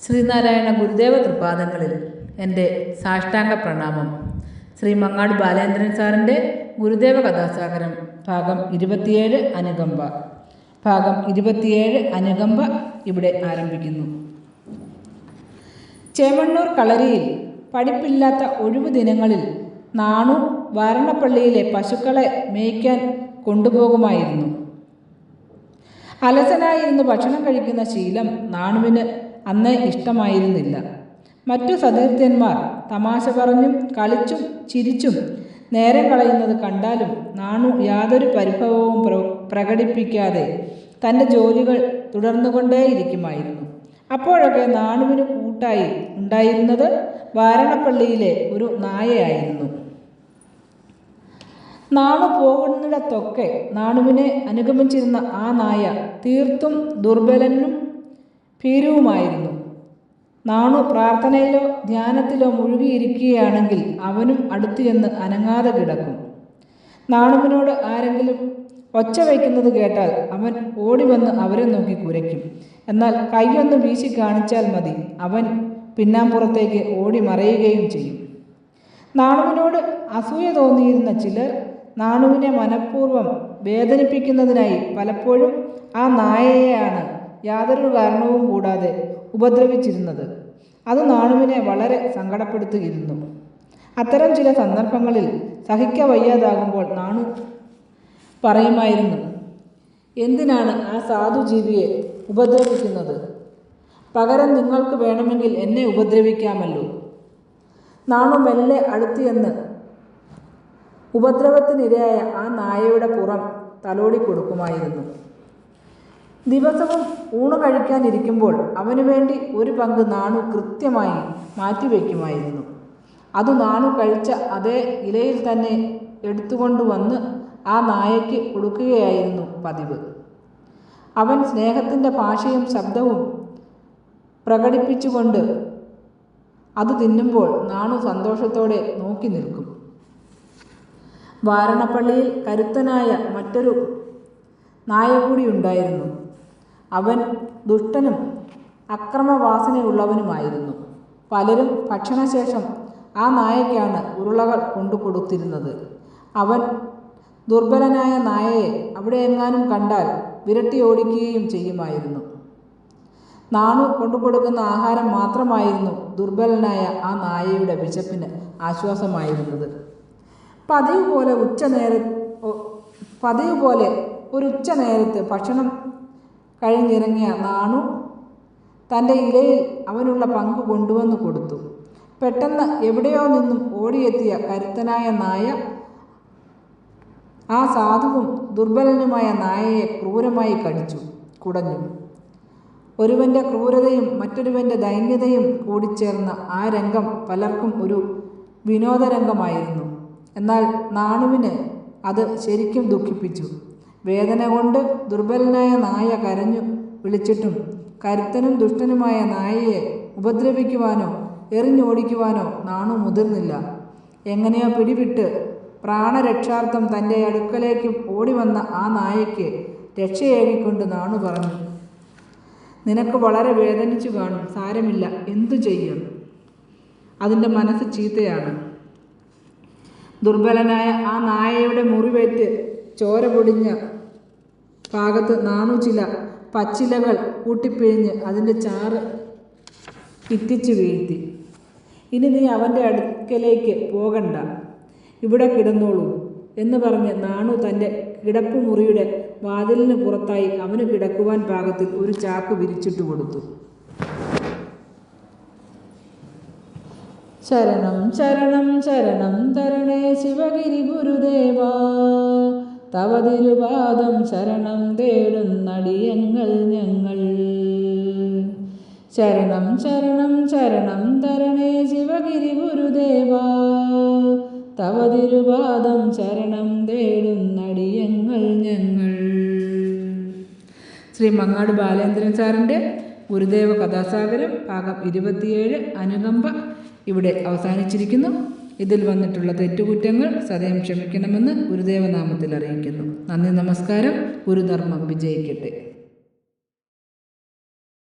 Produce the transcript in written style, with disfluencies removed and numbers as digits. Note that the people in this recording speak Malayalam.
ശ്രീനാരായണ ഗുരുദേവ തൃപാദങ്ങളിൽ എൻ്റെ സാഷ്ടാംഗ പ്രണാമം. ശ്രീ മങ്ങാട് ബാലേന്ദ്രൻ സാറിൻ്റെ ഗുരുദേവ കഥാസാഗരം ഭാഗം 27 അനുകമ്പ. ഭാഗം 27 അനുകമ്പ ഇവിടെ ആരംഭിക്കുന്നു. ചേമണ്ണൂർ കളരിയിൽ പഠിപ്പില്ലാത്ത ഒഴിവു ദിനങ്ങളിൽ നാണു വാരണപ്പള്ളിയിലെ പശുക്കളെ മേയ്ക്കാൻ കൊണ്ടുപോകുമായിരുന്നു. അലസനായിരുന്ന് ഭക്ഷണം കഴിക്കുന്ന ശീലം നാണുവിന് അന്നേ ഇഷ്ടമായിരുന്നില്ല. മറ്റു സതീർത്ഥ്യന്മാർ തമാശ പറഞ്ഞും കളിച്ചും ചിരിച്ചും നേരം കളയുന്നത് കണ്ടാലും നാണു യാതൊരു പരിഭവവും പ്രകടിപ്പിക്കാതെ തൻ്റെ ജോലികൾ തുടർന്നുകൊണ്ടേയിരിക്കുമായിരുന്നു. അപ്പോഴൊക്കെ നാണുവിന് കൂട്ടായി ഉണ്ടായിരുന്നത് വാരണപ്പള്ളിയിലെ ഒരു നായയായിരുന്നു. നാണു പോകുന്നിടത്തൊക്കെ നാണുവിനെ അനുഗമിച്ചിരുന്ന ആ നായ തീർത്തും ദുർബലനും ഭീരുവുമായിരുന്നു. നാണു പ്രാർത്ഥനയിലോ ധ്യാനത്തിലോ മുഴുകിയിരിക്കുകയാണെങ്കിൽ അവനും അടുത്തു ചെന്ന് അനങ്ങാതെ കിടക്കും. നാണുവിനോട് ആരെങ്കിലും ഒച്ച വയ്ക്കുന്നത് കേട്ടാൽ അവൻ ഓടി വന്ന് അവരെ നോക്കി കുരയ്ക്കും. എന്നാൽ കൈയൊന്ന് വീശി കാണിച്ചാൽ മതി, അവൻ പിന്നാമ്പുറത്തേക്ക് ഓടി മറയുകയും ചെയ്യും. നാണുവിനോട് അസൂയ തോന്നിയിരുന്ന ചിലർ നാണുവിനെ മനഃപൂർവ്വം വേദനിപ്പിക്കുന്നതിനായി പലപ്പോഴും ആ നായയെയാണ് യാതൊരു കാരണവും കൂടാതെ ഉപദ്രവിച്ചിരുന്നത്. അത് നാണുവിനെ വളരെ സങ്കടപ്പെടുത്തിയിരുന്നു. അത്തരം ചില സന്ദർഭങ്ങളിൽ സഹിക്കവയ്യാതാകുമ്പോൾ നാണു പറയുമായിരുന്നു, എന്തിനാണ് ആ സാധുജീവിയെ ഉപദ്രവിക്കുന്നത്? പകരം നിങ്ങൾക്ക് വേണമെങ്കിൽ എന്നെ ഉപദ്രവിക്കാമല്ലോ. നാണു മെല്ലെ അടുത്തിയെന്ന് ഉപദ്രവത്തിനിരയായ ആ നായയുടെ പുറം തലോടി കൊടുക്കുമായിരുന്നു. ദിവസവും ഊണ് കഴിക്കാനിരിക്കുമ്പോൾ അവനു വേണ്ടി ഒരു പങ്ക് നാണു കൃത്യമായി മാറ്റിവെക്കുമായിരുന്നു. അത് നാണു കഴിച്ച അതേ ഇലയിൽ തന്നെ എടുത്തുകൊണ്ടുവന്ന് ആ നായയ്ക്ക് കൊടുക്കുകയായിരുന്നു പതിവ്. അവൻ സ്നേഹത്തിൻ്റെ ഭാഷയും ശബ്ദവും പ്രകടിപ്പിച്ചുകൊണ്ട് അത് തിന്നുമ്പോൾ നാണു സന്തോഷത്തോടെ നോക്കി നിൽക്കും. വാരണപ്പള്ളിയിൽ കരുത്തനായ മറ്റൊരു നായ കൂടി ഉണ്ടായിരുന്നു. അവൻ ദുഷ്ടനും അക്രമവാസനയുള്ളവനുമായിരുന്നു. പലരും ഭക്ഷണശേഷം ആ നായയ്ക്കാണ് ഉരുളകൾ കൊണ്ടു കൊടുത്തിരുന്നത്. അവൻ ദുർബലനായ നായയെ അവിടെ എങ്ങാനും കണ്ടാൽ വിരട്ടി ഓടിക്കുകയും ചെയ്യുമായിരുന്നു. നാണു കൊണ്ടുകൊടുക്കുന്ന ആഹാരം മാത്രമായിരുന്നു ദുർബലനായ ആ നായയുടെ വിശപ്പിന് ആശ്വാസമായിരുന്നത്. പതിവ് പോലെ ഒരു ഉച്ച നേരത്ത് ഭക്ഷണം കഴിഞ്ഞിറങ്ങിയ നാണു തൻ്റെ ഇലയിൽ അവനുള്ള പങ്ക് കൊണ്ടുവന്ന് കൊടുത്തു. പെട്ടെന്ന് എവിടെയോ നിന്നും ഓടിയെത്തിയ കരുത്തനായ നായ ആ സാധുവും ദുർബലനുമായ നായയെ ക്രൂരമായി കുടഞ്ഞു. ഒരുവൻ്റെ ക്രൂരതയും മറ്റൊരുവൻ്റെ ദൈന്യതയും കൂടിച്ചേർന്ന ആ രംഗം പലർക്കും ഒരു വിനോദരംഗമായിരുന്നു. എന്നാൽ നാണുവിന് അത് ശരിക്കും ദുഃഖിപ്പിച്ചു. വേദന കൊണ്ട് ദുർബലനായ നായ കരഞ്ഞു വിളിച്ചിട്ടും കരുത്തനും ദുഷ്ടനുമായ നായയെ ഉപദ്രവിക്കുവാനോ എറിഞ്ഞോടിക്കുവാനോ നാണു മുതിർന്നില്ല. എങ്ങനെയോ പിടിവിട്ട് പ്രാണരക്ഷാർത്ഥം തൻ്റെ അടുക്കലേക്ക് ഓടിവന്ന ആ നായയ്ക്ക് രക്ഷയേകിക്കൊണ്ട് നാണു പറഞ്ഞു, നിനക്ക് വളരെ വേദനിച്ചു കാണും, സാരമില്ല, എന്തു ചെയ്യും? അതിൻ്റെ മനസ്സ് ചീത്തയാണ്. ദുർബലനായ ആ നായയുടെ മുറിവേറ്റ് ചോര പൊടിഞ്ഞ ഭാഗത്ത് നാണു ചില പച്ചിലകൾ കൂട്ടിപ്പിഴിഞ്ഞ് അതിൻ്റെ ചാറ് ഇറ്റിച്ചു വീഴ്ത്തി. ഇനി നീ അവൻ്റെ അടുക്കലേക്ക് പോകണ്ട, ഇവിടെ കിടന്നോളൂ എന്ന് പറഞ്ഞ് നാണു തൻ്റെ കിടപ്പുമുറിയുടെ വാതിലിന് പുറത്തായി അവന് കിടക്കുവാൻ പാകത്തിൽ ഒരു ചാക്ക് വിരിച്ചിട്ട് കൊടുത്തു. ശരണം ശരണം ശരണം തരണേ ശിവഗിരി ഗുരുദേവാ, തവ തിരുപാദം ശരണം തേടുന്നടിയങ്ങൾ ഞങ്ങൾ. ശരണം ശരണം ശരണം തരണേ ശിവഗിരി ഗുരുദേവാ, തവ തിരുപാദം ശരണം തേടുന്നടിയങ്ങൾ ഞങ്ങൾ. ശ്രീ മങ്ങാട് ബാലേന്ദ്രൻ സാറിൻ്റെ ഗുരുദേവ കഥാസാഗരം ഭാഗം 27 അനുകമ്പ ഇവിടെ അവസാനിച്ചിരിക്കുന്നു. ഇതിൽ വന്നിട്ടുള്ള തെറ്റുകുറ്റങ്ങൾ സദയം ക്ഷമിക്കണമെന്ന് ഗുരുദേവനാമത്തിൽ അറിയിക്കുന്നു. നന്ദി, നമസ്കാരം. ഗുരുധർമ്മം വിജയിക്കട്ടെ.